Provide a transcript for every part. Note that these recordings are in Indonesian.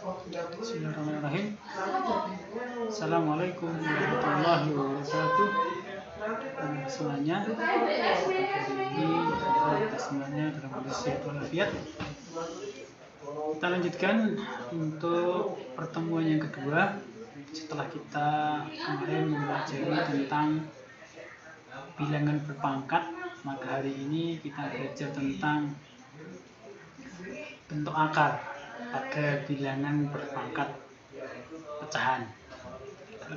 Bismillahirrahmanirrahim. Assalamualaikum warahmatullahi wabarakatuh. Semuanya, hari ini kita semuanya dalam kondisi walafiat. Kita lanjutkan untuk pertemuan yang kedua setelah kita kemarin mempelajari tentang bilangan berpangkat. Maka hari ini kita belajar tentang bentuk akar pada bilangan berpangkat pecahan.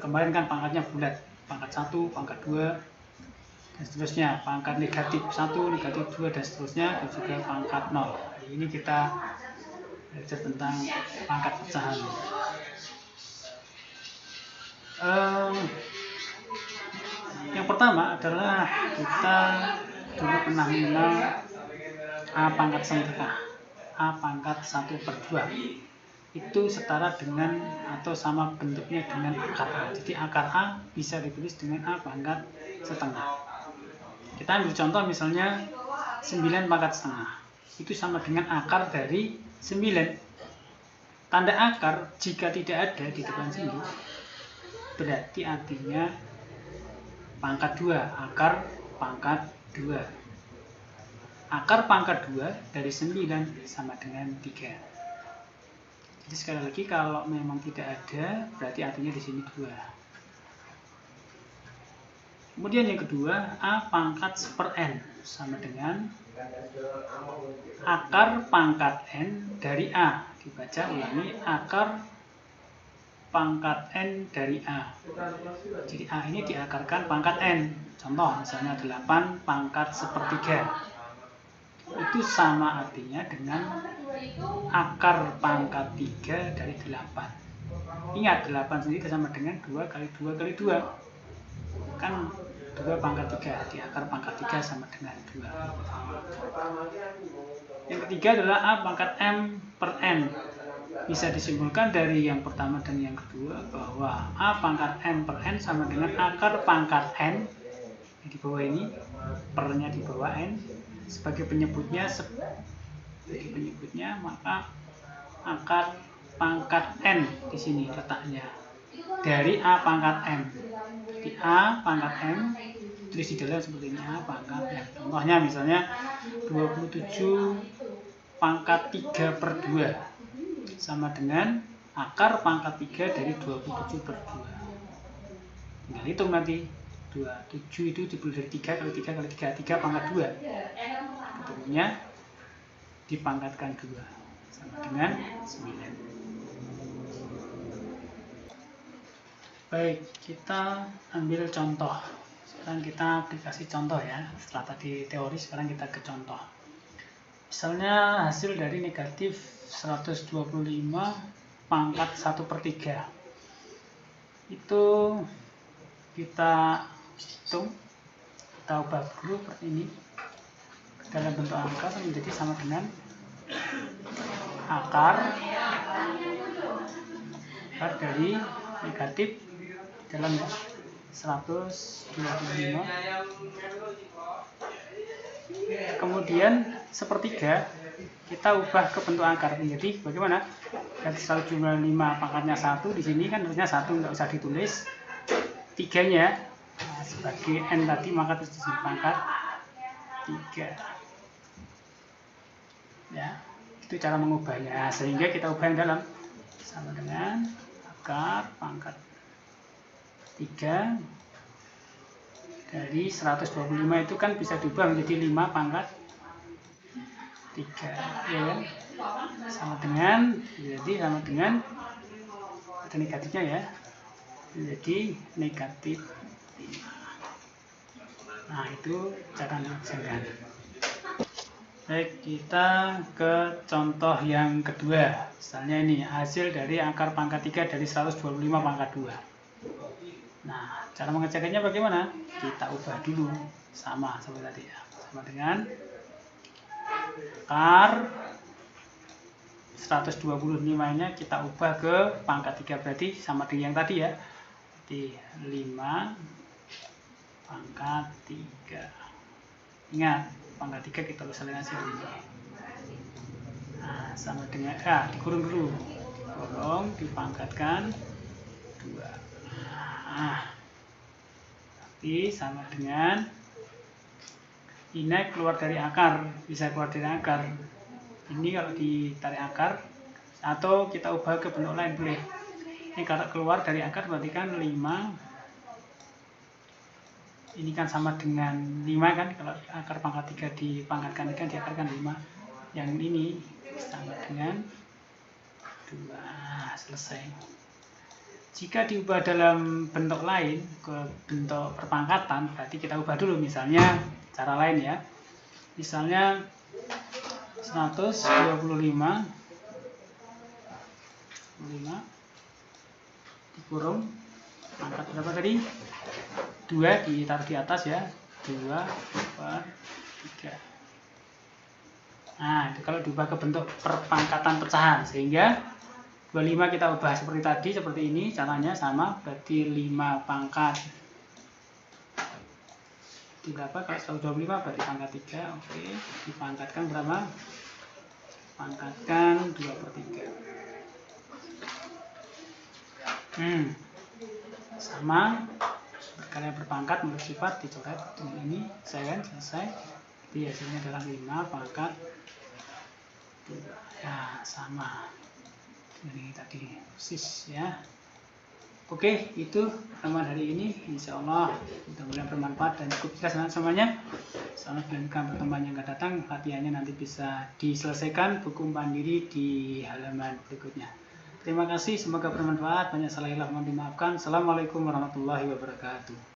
Kemarin kan pangkatnya bulat, pangkat 1, pangkat 2, dan seterusnya, pangkat negatif 1, negatif 2, dan seterusnya, dan juga pangkat 0. Hari ini kita belajar tentang pangkat pecahan. Yang pertama adalah kita dulu pernah mengenal A pangkat setengah, A pangkat 1/2. Itu setara dengan atau sama bentuknya dengan akar A. Jadi akar A bisa ditulis dengan A pangkat setengah. Kita ambil contoh misalnya 9 pangkat setengah. Itu sama dengan akar dari 9. Tanda akar jika tidak ada di depan sini, berarti artinya pangkat 2, akar pangkat 2. Akar pangkat 2 dari 9 sama dengan 3. Jadi sekali lagi kalau memang tidak ada, berarti artinya di sini 2. Kemudian yang kedua, A pangkat 1/n sama dengan akar pangkat n dari A. Dibaca ulangi, akar pangkat n dari A. Jadi A ini diakarkan pangkat n. Contoh misalnya 8 pangkat 1/3. Itu sama artinya dengan akar pangkat 3 dari 8. Ingat, 8 sendiri sama dengan 2 kali 2 kali 2. Kan 2 pangkat 3, di akar pangkat 3 sama dengan 2. Yang ketiga adalah A pangkat m/n. Bisa disimpulkan dari yang pertama dan yang kedua bahwa A pangkat m/n sama dengan akar pangkat n. Di bawah ini, pernya di bawah n. Sebagai penyebutnya, maka akar pangkat n di sini letaknya dari A pangkat m. Jadi A pangkat m tulis di dalam seperti ini, A pangkat m. Contohnya misalnya 27 pangkat 3/2 sama dengan akar pangkat 3 dari 27/2. Tinggal hitung nanti. 27 itu dibagi dari 3 kali 3 kali 3, 3 pangkat 2. Ketemunya dipangkatkan 2 sama dengan 9. Baik, kita ambil contoh. Sekarang kita aplikasi contoh ya. Setelah tadi teori, sekarang kita ke contoh. Misalnya hasil dari negatif 125 pangkat 1/3. Itu kita hitung, kita ubah dulu seperti ini dalam bentuk angka menjadi sama dengan akar dari negatif dalam 125, kemudian 1/3 kita ubah ke bentuk akar menjadi bagaimana? Dari 125 pangkatnya 1, di sini kan harusnya 1, nggak usah ditulis 3-nya. Nah, sebagai n tadi maka terus disini pangkat 3. Ya, itu cara mengubahnya. Sehingga kita ubah yang dalam sama dengan akar pangkat 3 dari 125 itu kan bisa diubah menjadi 5 pangkat 3, ya kan? Sama dengan, jadi sama dengan ada negatifnya ya, menjadi negatif 5. Nah, itu cara mengerjakan. Baik, kita ke contoh yang kedua. Misalnya ini hasil dari akar pangkat 3 dari 125 pangkat 2. Nah, cara mengerjakannya bagaimana? Kita ubah dulu sama seperti tadi ya. Sama dengan akar 125-nya kita ubah ke pangkat 3, berarti sama dengan yang tadi ya. Jadi 5 pangkat 3. Ingat, pangkat 3 kita bisa lihat hasil ini. Nah, sama dengan dikurung dulu. dipangkatkan 2. Nah, berarti sama dengan ini keluar dari akar, bisa keluar dari akar. Ini kalau ditarik akar, atau kita ubah ke bentuk lain boleh. Ini kalau keluar dari akar berarti kan 5. Ini kan sama dengan 5 kan, kalau akar pangkat 3 dipangkatkan kan diakarkan 5. Yang ini sama dengan 2. Selesai. Jika diubah dalam bentuk lain ke bentuk perpangkatan, berarti kita ubah dulu, misalnya cara lain ya. Misalnya 125 dikurung pangkat berapa tadi? 2 ditaruh di atas ya. 2/3. Nah, itu kalau diubah ke bentuk perpangkatan pecahan, sehingga 25 kita ubah seperti tadi, seperti ini, caranya sama, berarti 5 pangkat. Tidak apa, kalau 125 berarti pangkat 3, oke. Dipangkatkan berapa? Pangkatkan 2/3. Sama, kalian berpangkat menurut sifat dicoret dengan ini, selesai. Jadi hasilnya adalah 5 pangkat 2. Ya, sama. Ini tadi persis ya. Oke, itu pertemuan hari ini. Insya Allah mudah-mudahan bermanfaat dan cukup jelas semuanya. Soalnya bukan pertemuan yang akan datang, latihannya nanti bisa diselesaikan buku mandiri di halaman berikutnya. Terima kasih, semoga bermanfaat. Banyak salah hilaf mohon dimaafkan. Assalamualaikum warahmatullahi wabarakatuh.